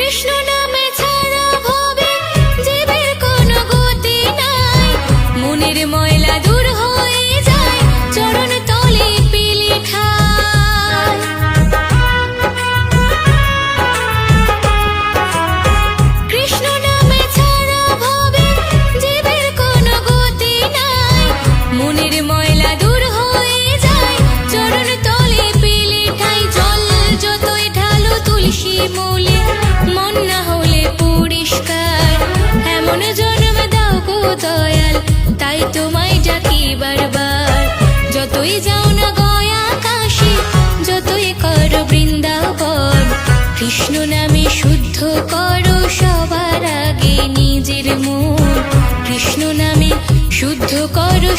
কৃষ্ণ নামে ছাড়া ভবে জীবের কোনো গতি নাই, মনের ময়লা দূর হয়ে যায় চরণ তলে পেলে ঠাই। কৃষ্ণ নামে ছাড়া ভবে জীবের কোনো গতি নাই, মনের ময়লা দূর হয়ে যায় চরণ তলে পেলে ঠাই। জল যতই ঢালো তুলসী মূলে মন না হলে পরিষ্কার, এমন জন্ম দাও গো দয়াল তাই তোমায় ডাকি বারবার। যতই যাও না গয়া কাশী, যতই করো বৃন্দাবন, কৃষ্ণ নামে শুদ্ধ করো সবার আগে নিজের মন। কৃষ্ণ নামে শুদ্ধ করো